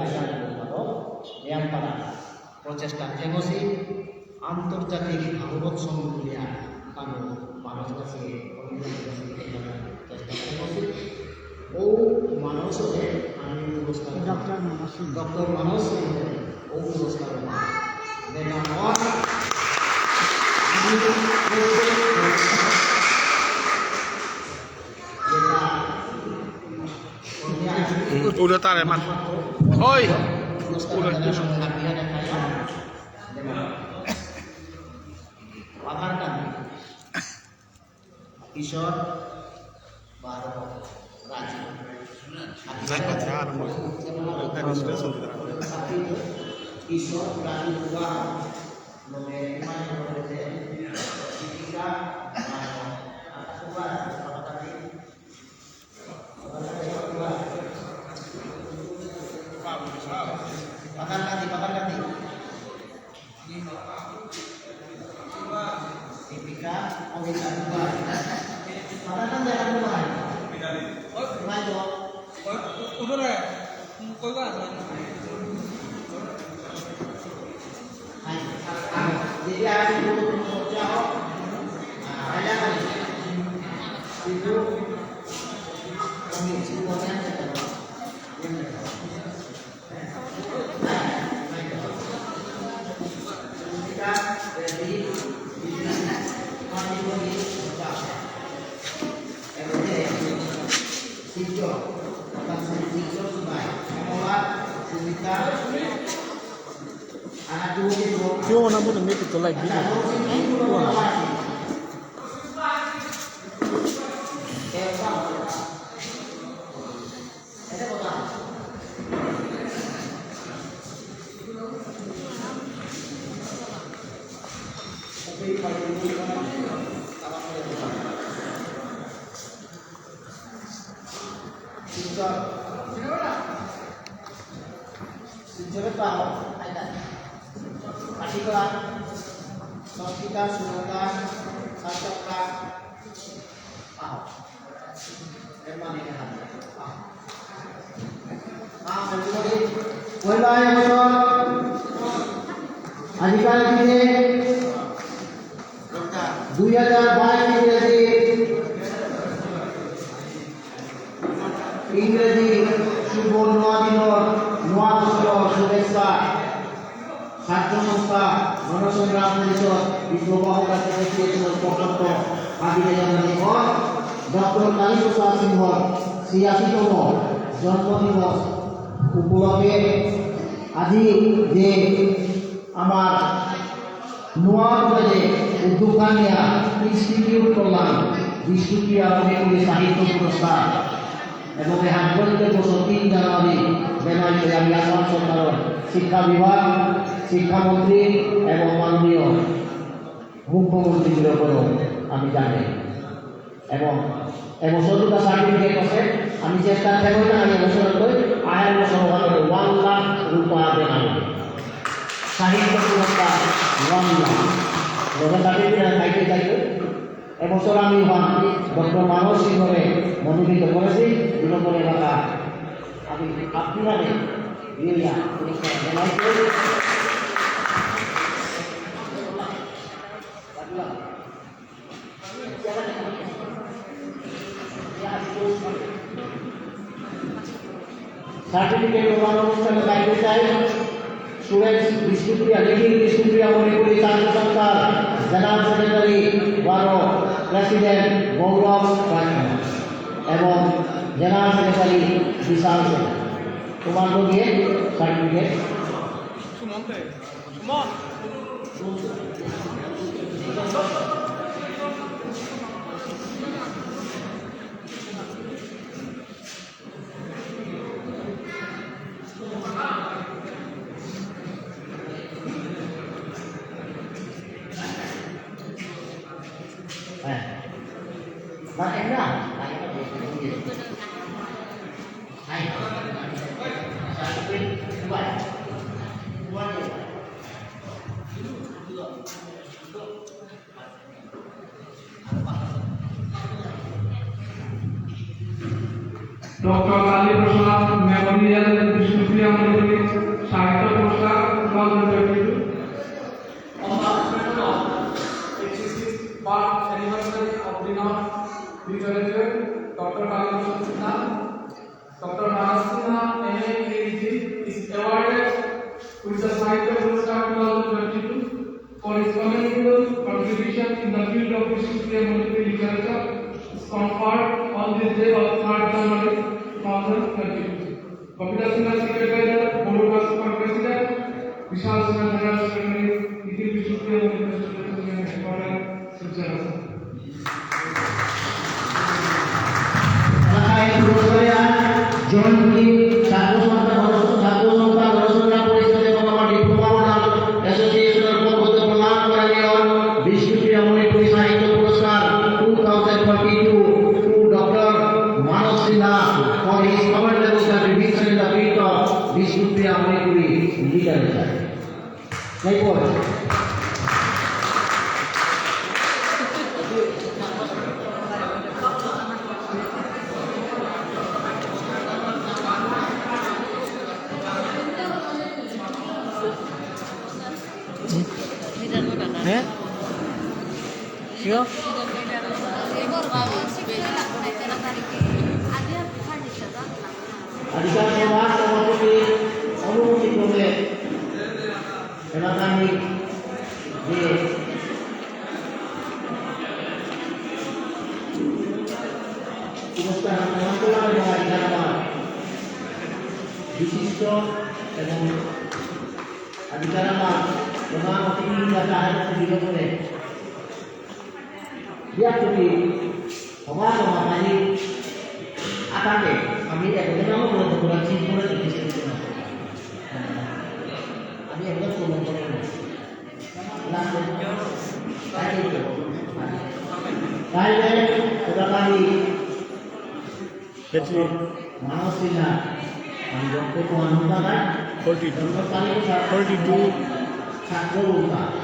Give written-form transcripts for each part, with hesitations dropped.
ভাষার অনুবাদক রেয়ামপাড়া প্রচেষ্টা থেমসি আন্তর্জাতিক ভাগবত সংঘুলিয়া আমি মানুষ কাছে চেষ্টা থেমসি ও মানুষ আমি পুরস্কার ডক্টর মানস ও পুরস্কার udah tarik man, oi, udah Kishor baru Raji. Saya pacaran mau, kan sudah sudah. Kishor Raji dua, memang ketika Pakan nanti. Tipika, bisa dua. Pakan jangan dua. Maju. Udah deh. Kau kan? Jadi ada dulu jauh. Ada kan? Itu kami semuanya Yo, namun ini betul lagi. Kita sudah sacoklah memang ini आजकल के 2022 इंग्रजी शुभ नवा दिनर नवा बছर शुभेच्छा ছাত্র সংস্থা গণসংগ্রাম পরিষদ বিশ্ববাহকার পর্যন্ত আদিলে জন্মদিবস ডক্টর K.P.SINHAর 86তম জন্মদিবস উপলক্ষে আজি যে আমার নোয়া কলেজে উদ্যোগকানিয়া ইনস্টিটিউট করলাম বিষ্ণুপ্রিয়া মণিপুরি সাহিত্য পুরস্কার এবং এই আন্তর্জাতিক দিবস 3 জানুয়ারি বেনাইতে আমি আসাম সরকারের শিক্ষা বিভাগ শিক্ষামন্ত্রী এবং মাননীয় মুখ্যমন্ত্রীর উপরও আমি জানি এবং এবছর দুটা সার্টিফিকেট আছে আমি চেষ্টা থাকবো না আমি এবছর আয়ের বছর 1 লাখ রুপা দেন সাহিত্য পুরস্কার 1 লাখ যখন সার্টিফিকেট খাইতে চাইবে এবছর আমি ডক্টর মানস সিংহরে মনোনীত করেছি বিনোদন এলাকা আমি আপনারা ইউরিয়া পুরস্কার জানাইছি সার্টিফিকেট প্রদান অনুষ্ঠানে দায়িত্ব চাই স্টুডেন্টস বিষ্ণুপ্রিয়া নিখিল বিষ্ণুপ্রিয়া মণিপুরি ছাত্র সংস্থার জেনারেল সেক্রেটারি 12 প্রেসিডেন্ট গৌরব রায় এবং জেনারেল সেক্রেটারি বিশাল সেন তোমার দিয়ে certificate Và em đó, Dr. K.P.SINHA Memorial Bishnupriya Dr. MANIPURI MA is awarded with the Sahitya Puraskar 2022 for his commendable contribution in the field of Bishnupriya Manipuri literature, is conferred on this day of 3rd January 2022. K.P.SINHA Secretary, Board of President, BISHNUPRIYA General Secretary, NIKHIL Bishnupriya Manipuri Secretary, John Kim, Satu Sangka Gorosola Police এবং আমার diploma অ্যাসোসিয়েশনের পক্ষ থেকে প্রদান করা নিয়ম বিষ্ণুপ্রিয়া মণিপুরী সাহিত্য পুরস্কার 2022 to Dr. Manas Sinha for his commendable contribution in the field of Bishnupriya Manipuri literature. Likewise. Siap? Adhikar Semaat Semaputi ଅନୁମତି କ୍ରମେ ଏଲାକାନି ଯେ পুরস্কার প্রদান করা এবং আধিকার বিশিষ্ট এবং আধিকার প্রধান অতিথি যারা বিগতনে dia pergi sama kali akan deh kami kamu boleh berkurang sih boleh di sini kami yang betul betul langsung tadi itu sudah kali Betul. Manas Sinha panjang ke tuan muda kan 42 satu lupa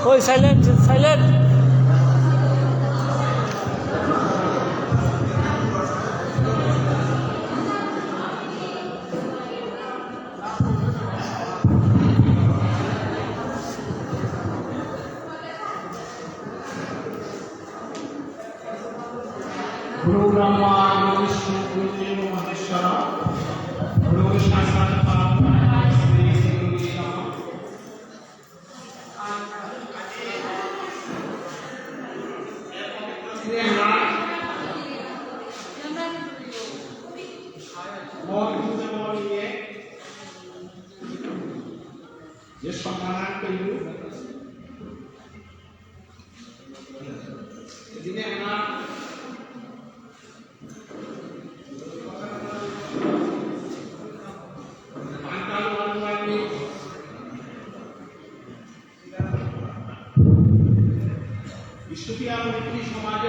Oi, silent, silent. Guru Brahma, Guru Vishnu, Guru Deva Maheshwara, Guru Shastra Paramahansa, Sri Guru Rama. ये सम्मान करू जिन्हें हमारा বিষ্ণুপ্রিয়া মৈত্রী সমাজ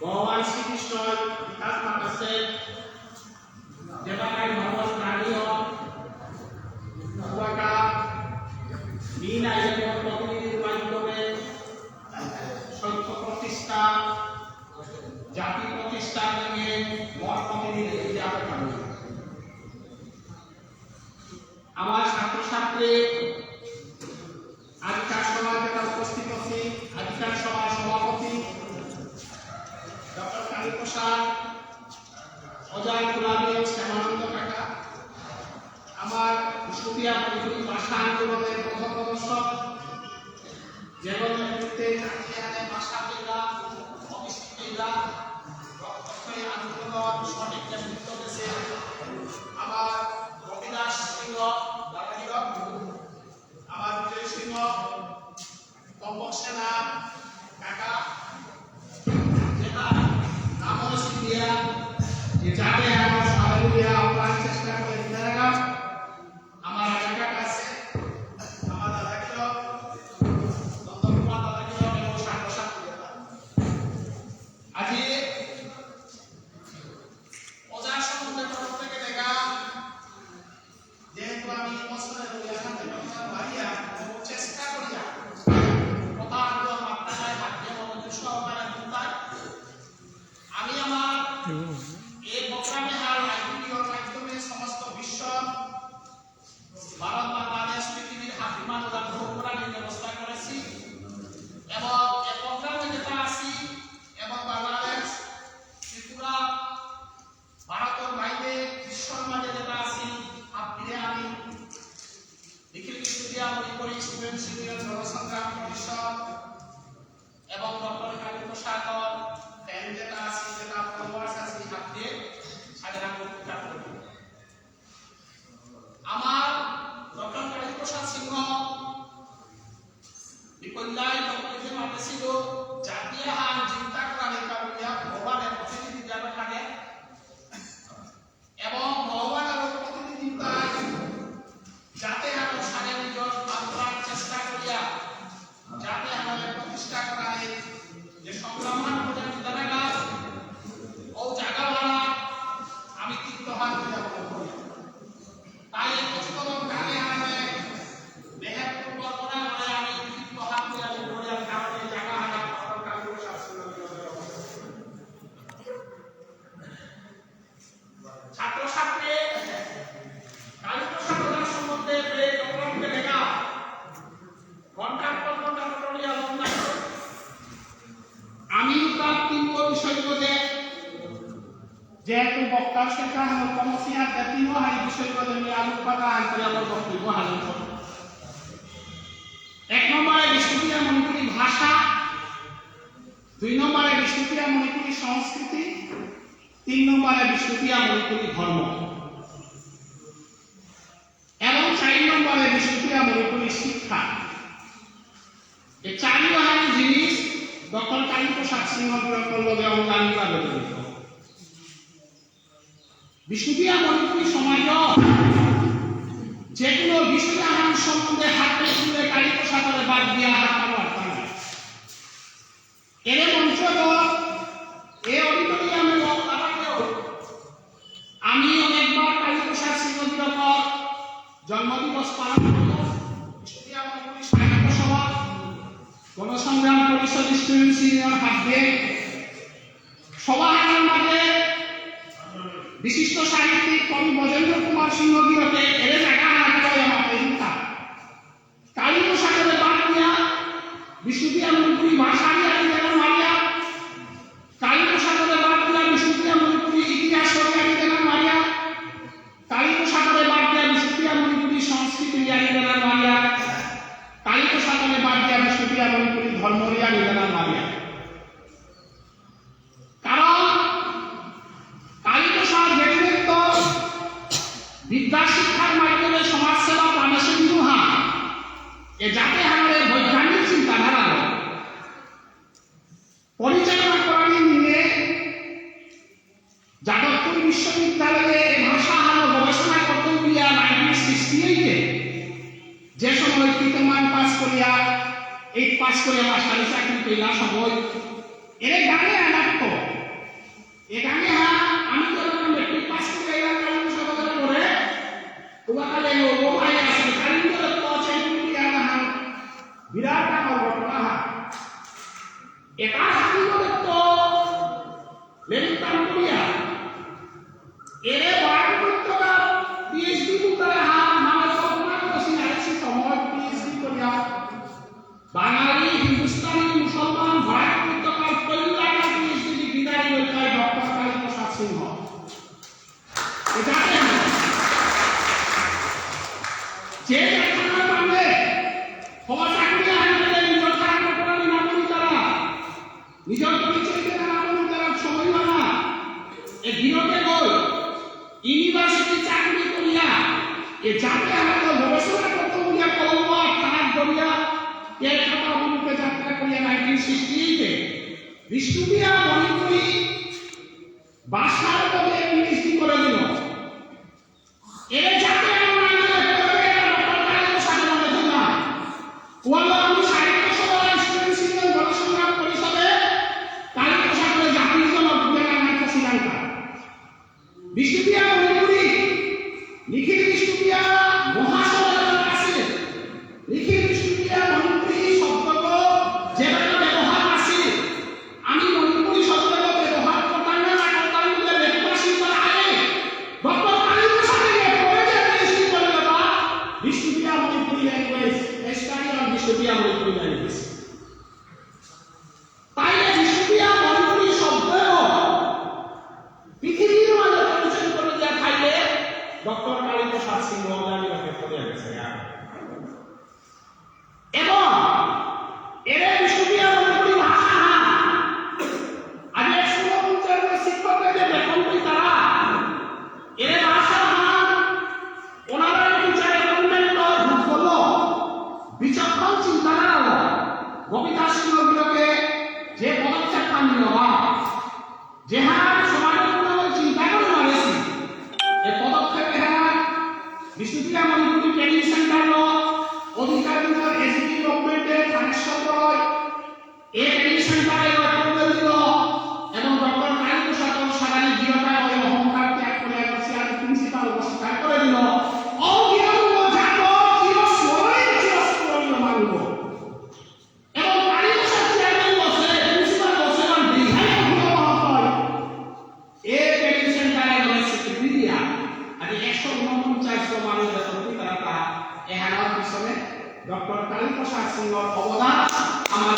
ভগবান শ্রীকৃষ্ণর বিকাশ মাতাছে যেভাবে ভগবান প্রাণীয় কুয়াকা দিন আয়োজন প্রতিনিধির মাধ্যমে সত্য প্রতিষ্ঠা জাতি প্রতিষ্ঠা নিয়ে মত প্রতিনিধি আমার ছাত্রছাত্রী আজকাল সভায় যেটা উপস্থিত আছি আজকাল সভার সভাপতি ডক্টর K.P.SINHA অজয় গুলাবী শ্যামানন্দ কাকা আমার বিষ্ণুপ্রিয়া মণিপুরি ভাষা আন্দোলনের প্রথম প্রদর্শক যেমন নেতৃত্বে চাকরিয়ানে ভাষা বিদ্যা অবিষ্কৃতিরা রক্তক্ষয়ী আন্দোলন সঠিক নেতৃত্ব দিয়েছে আমার রবিদাস সিংহ দাদাগিরক আমার বিজয় সিংহ তম্বক সেনা কাকা যেটা নাম দিয়া যে যাতে আমার সাধারণ দিয়া আপনার চেষ্টা করে দিতে লাগা আমার এলাকার কাছে আমার দাদাগিরক নন্দকুমার দাদাগিরক এবং ছাত্রছাত্রী আজি অজার সম্বন্ধে তরফ থেকে দেখা যেহেতু আমি বছরের কল্যাণ তপসে মাতেছিল জাতীয় হান চিন্তা করা কারণে ভগবানের প্রতিনিধি যাবে থাকে এবং ভগবানের প্রতিনিধি চিন্তা যাতে আমরা সারে নিজের মাত্রার চেষ্টা করিয়া যাতে আমাদের প্রতিষ্ঠা করা হয় যে সংগ্রামান করে জায়গা ও জায়গা বাড়া আমি তীর্থ হাত করে বলি তাই কষ্টম গানে আমাদের দেহের পরিকল্পনা করে আমি তীর্থ হাত করে বলি আর কারণে জায়গা হারা কারণ শাস্ত্র ছাত্রছাত্রী কালিপ্রসাদ সম্বন্ধে ডক্টরকে লেখা ঘন্টার পর ঘন্টা পটলিয়া লন্ডন আমি তার তিনটো বিষয় যে যেহেতু বক্তার শেখা হল কমসিয়ার জাতীয় হাই বিষয়গুলো নিয়ে আলোচনা করে আমার বক্তব্য হাজির করব। 1 নম্বরে বিষ্ণুপ্রিয়া মণিপুরি ভাষা, 2 নম্বরে বিষ্ণুপ্রিয়া মণিপুরি সংস্কৃতি, 3 নম্বরে বিষ্ণুপ্রিয়া মণিপুরি ধর্ম এবং 4 নম্বরে বিষ্ণুপ্রিয়া মণিপুরি শিক্ষা। এই 4 জিনিস ডক্টর K.P.SINHA সিংহর লগে অঙ্গাঙ্গিভাবে জড়িত। বিষ্ণুপ্রিয়া মণিপুরি সমাজ যেগুলো বিষ্ণুপ্রিয়া সম্বন্ধে হাতে তুলে K.P.SINHA বাদ দিয়া হাঁটাবার কারণে এর মঞ্চ এই অডিটোরিয়ামে আমি অনেকবার K.P.SINHA সিংহর জন্মদিবস পালন করব। বিষ্ণুপ্রিয়া মণিপুরি সাহিত্য সভা গণসংগ্রাম পরিষদ স্টুডেন্ট সিনিয়র হাত দিয়ে সভার মাঝে বিশিষ্ট সাহিত্যিক কবি বজেন্দ্র কুমার সিংহ বিরতে এর জায়গা হাতে আমাকে চিন্তা K.P.SINHA বাদ দিয়া বিষ্ণুপ্রিয়া মণিপুরি ভাষা মারিয়া K.P.SINHA বাদ দিয়া বিষ্ণুপ্রিয়া মণিপুরি ইতিহাস মারিয়া K.P.SINHA বাদ দিয়া বিষ্ণুপ্রিয়া মণিপুরি সংস্কৃতি মারিয়া K.P.SINHA বাদ দিয়া বিষ্ণুপ্রিয়া মণিপুরি ধর্ম মারিয়া কারণ K.P.SINHA যেহেতু বিদ্যা শিক্ষার মাধ্যমে সমাজসেবা প্রাণসিন্ধু এ যাতে আমাদের বৈজ্ঞানিক চিন্তাধারা পরিচালনা করার নিয়ে যাদবপুর বিশ্ববিদ্যালয়ে ভাষা গবেষণা করতে গিয়া 1968 যে সময় কৃতমান পাস করিয়া 8 পাস করিয়া মাস্টারি চাকরি পেলা সময় এর গানে আনাত্ম এ গানে আমি যখন মেট্রিক পাস করে এলাম K.P.SINHA করে তোমাকালে ও ভাই আছে কারিগর তো চাইপুরিয়া বিরাট আমার ঘটনা এটা কারিগর তো লেলিতাম করিয়া এরে বারকতরা PhD করে মানে কল্পনা করেছেন আইসি সময় PhD করিয়া বাঙালি হিন্দুস্তানি মুসলমান ভারতকার পরিবারের PhD ডিগ্রি লইকায় ডক্টর K.P.SINHA সিংহ এটা যে জায়গা মানে সমাজকে আনতে নিজের কাজ করার নামই তারা নিজের পরিচয়কে নামই তারা সময় না এই বিরতে গই ইউনিভার্সিটি চাকরি করিয়া এ যাতে আমাদের গবেষণা করতে গিয়া কলম্বো খারাপ করিয়া এর কথা অনুরূপে যাত্রা করিয়া 1968 বিষ্ণুপ্রিয়া মণিপুরি ভাষার মধ্যে PhD করে দিল এর যাতে আমি সাহিত্য সভা স্টুডেন্ট সিনিয়র গণসংগ্রাম পরিষদে K.P.SINHA জাতীয় জনপ্রিয় শ্রীলঙ্কা বিষ্ণুপ্রিয়া মণিপুরি নিখিল বিষ্ণুপ্রিয়া মহাসভার কাছে নিখিল বিষ্ণুপ্রিয়া মণিপুরি শব্দ যেভাবে ব্যবহার আছে আমি মণিপুরি শব্দ ব্যবহার করতাম না করতাম বলে ব্যক্তিবাসী করা হয় ডক্টর K.P.SINHA প্রয়োজন করে দেওয়া Bishnupriya Manipuri language study on Bishnupriya Manipuri language তাই বিষ্ণুপ্রিয়া মণিপুরি শব্দ পৃথিবীর মাঝে পরিচয় করে দেওয়া খাইলে ডক্টর K.P.SINHA সিংহ অঙ্গাঙ্গিভাবে করে গেছে এবং এর বিষ্ণুপ্রিয়া মণিপুরি ভাষা আজ সুন্দর শিক্ষকদের যে বেতন তারা এর ভাষা ওনারা বিচারে গভর্নমেন্ট ভুল করলো বিচক্ষণ চিন্তাধারা মানি নবা যেহার সমাজের কোনো চিন্তা করে মারেছি এ পদক্ষেপ এহারা বিষ্ণুপ্রিয়া মণিপুরি ট্রেনিং সেন্টার অধিকার এসিপি গভর্নমেন্টের কানেকশন হয় এই ট্রেনিং সেন্টারে অ্যাপ্রুভাল দিল এবং ডক্টর কালীপ্রসাদ সারানি জিরোটা ওই অহংকার ত্যাগ করে চেয়ার প্রিন্সিপাল অস্বীকার করে দিল অজ্ঞান জাত চির স্মরণীয় মানব এবং কালীপ্রসাদ চেয়ারম্যান বসে প্রিন্সিপাল বসে এবং দীর্ঘায় হয় এই ট্রেনিং সেন্টারে সেক্রেটারিয়া আমি 149 মানুষ বেতন তারা এহানার পিছনে ডক্টর কালীপ্রসাদ সিংহর অবদান আমার